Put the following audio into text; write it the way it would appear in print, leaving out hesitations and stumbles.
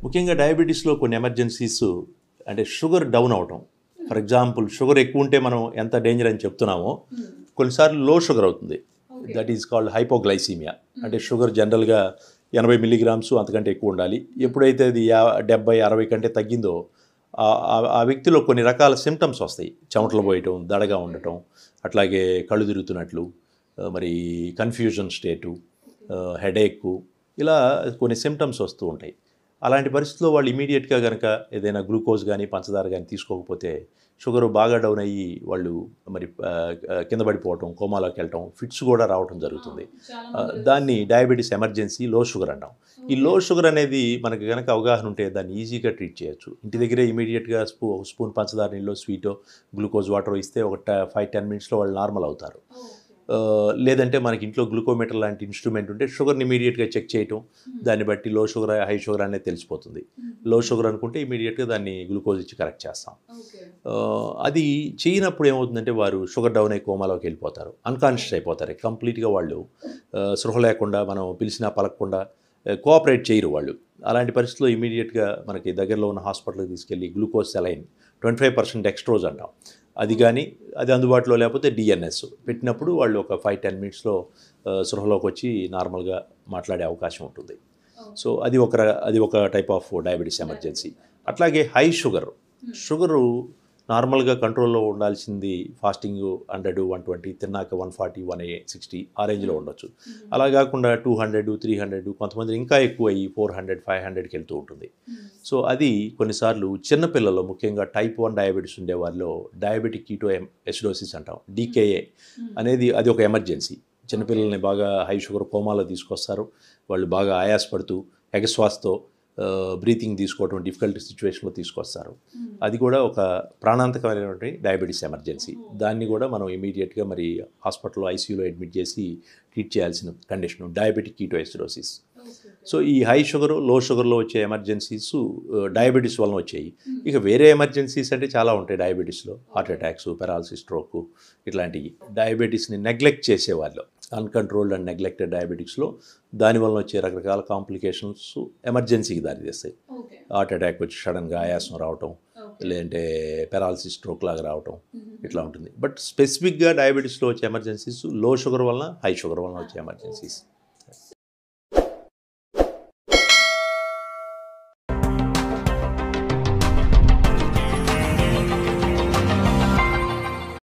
ముఖ్యంగా డయాబెటీస్లో కొన్ని ఎమర్జెన్సీస్ అంటే షుగర్ డౌన్ అవటం. ఫర్ ఎగ్జాంపుల్ షుగర్ ఎక్కువ ఉంటే మనం ఎంత డేంజర్ అని చెప్తున్నామో కొన్నిసార్లు లో షుగర్ అవుతుంది. That is called hypoglycaemia. అంటే షుగర్ జనరల్గా 80 మిల్లీగ్రామ్స్ అంతకంటే ఎక్కువ ఉండాలి. ఎప్పుడైతే అది 70, 60 కంటే తగ్గిందో ఆ వ్యక్తిలో కొన్ని రకాల సిమ్టమ్స్ వస్తాయి. చెమటలు పోయటం, దడగా ఉండటం, అట్లాగే కళ్ళు తిరుగుతున్నట్లు, మరి కన్ఫ్యూజన్ స్టేటు, హెడేక్, ఇలా కొన్ని సిమ్టమ్స్ వస్తూ ఉంటాయి. అలాంటి పరిస్థితుల్లో వాళ్ళు ఇమీడియట్గా కనుక ఏదైనా గ్లూకోజ్ కానీ పంచదార కానీ తీసుకోకపోతే షుగర్ బాగా డౌన్ అయ్యి వాళ్ళు మరి కింద పడిపోవటం, కోమాలోకి వెళ్ళటం, ఫిట్స్ కూడా రావటం జరుగుతుంది. దాన్ని డయాబెటీస్ ఎమర్జెన్సీ లో షుగర్ అంటాం. ఈ లో షుగర్ అనేది మనకి కనుక అవగాహన ఉంటే దాన్ని ఈజీగా ట్రీట్ చేయొచ్చు. ఇంటి దగ్గరే ఇమీడియట్గా స్పూన్ పంచదార నీళ్ళు, స్వీటో, గ్లూకోజ్ వాటర్ ఇస్తే ఒక 5-10 మినిట్స్లో వాళ్ళు నార్మల్ అవుతారు. లేదంటే మనకి ఇంట్లో గ్లూకోమీటర్ లాంటి ఇన్స్ట్రుమెంట్ ఉంటే షుగర్ని ఇమీడియట్గా చెక్ చేయటం, దాన్ని బట్టి లో షుగర్, హై షుగర్ అనేది తెలిసిపోతుంది. లో షుగర్ అనుకుంటే ఇమీడియట్గా దాన్ని గ్లూకోజ్ ఇచ్చి కరెక్ట్ చేస్తాం. అది చేయనప్పుడు ఏమవుతుందంటే వారు షుగర్ డౌన్ అయ్యి కోమాలోకి వెళ్ళిపోతారు, అన్కాన్షియస్ అయిపోతారు కంప్లీట్గా. వాళ్ళు స్పృహ లేకుండా, మనం పిలిచినా పలకకుండా కోఆపరేట్ చేయరు వాళ్ళు. అలాంటి పరిస్థితుల్లో ఇమీడియట్గా మనకి దగ్గరలో ఉన్న హాస్పిటల్కి తీసుకెళ్ళి గ్లూకోజ్ సెలైన్ 25% డెక్స్ట్రోజ్ అంటాం, అది కానీ అది అందుబాటులో లేకపోతే డిఎన్ఎస్ పెట్టినప్పుడు వాళ్ళు ఒక 5-10 మినిట్స్లో స్పృహలోకి వచ్చి నార్మల్గా మాట్లాడే అవకాశం ఉంటుంది. సో అది ఒక టైప్ ఆఫ్ డయాబెటీస్ ఎమర్జెన్సీ. అట్లాగే హై షుగరు నార్మల్గా కంట్రోల్లో ఉండాల్సింది ఫాస్టింగ్ 100, 120, తిన్నాక 140, 160 ఆ రేంజ్లో ఉండొచ్చు. అలా కాకుండా 200, 300, కొంతమంది ఇంకా ఎక్కువ అయ్యి 400, 500కి వెళ్తూ ఉంటుంది. సో అది కొన్నిసార్లు చిన్నపిల్లల్లో, ముఖ్యంగా టైప్ 1 డయాబెటీస్ ఉండే వాళ్ళలో డయాబెటిక్ కీటో ఎసిడోసిస్ అంటాం, డికేఏ అనేది అది ఒక ఎమర్జెన్సీ. చిన్నపిల్లల్ని బాగా హై షుగర్ కోమాలో తీసుకొస్తారు. వాళ్ళు బాగా ఆయాసపడుతూ ఎగశ్వాసతో బ్రీతింగ్ తీసుకోవడం డిఫికల్ట్ సిచ్యువేషన్లో తీసుకొస్తారు. అది కూడా ఒక ప్రాణాంతకమైనటువంటి డయాబెటీస్ ఎమర్జెన్సీ. దాన్ని కూడా మనం ఇమీడియట్గా మరి హాస్పిటల్లో ఐసీయూలో అడ్మిట్ చేసి ట్రీట్ చేయాల్సిన కండిషను డయాబెటిక్ కీటోఎసిడోసిస్. సో ఈ హై షుగరు, లో షుగర్లో వచ్చే ఎమర్జెన్సీస్ డయాబెటీస్ వలన వచ్చాయి. ఇక వేరే ఎమర్జెన్సీస్ అంటే చాలా ఉంటాయి డయాబెటీస్లో. హార్ట్ అటాక్స్, పెరాలసిస్, స్ట్రోక్, ఇట్లాంటివి. డయాబెటీస్ని నెగ్లెక్ట్ చేసేవాళ్ళు, అన్కంట్రోల్డ్ అండ్ నెగ్లెక్టెడ్ డయాబెటిక్స్లో దానివల్ల వచ్చే రకరకాల కాంప్లికేషన్స్ ఎమర్జెన్సీకి దారితీస్తాయి. హార్ట్ అటాక్ వచ్చి సడన్గా ఆయాసం రావటం, లేదంటే పెరాలసిస్, స్ట్రోక్ లాగా రావటం, ఇట్లా ఉంటుంది. బట్ స్పెసిఫిక్గా డయాబెటీస్లో వచ్చే ఎమర్జెన్సీస్ లో షుగర్ వలన, హై షుగర్ వలన వచ్చే ఎమర్జెన్సీస్.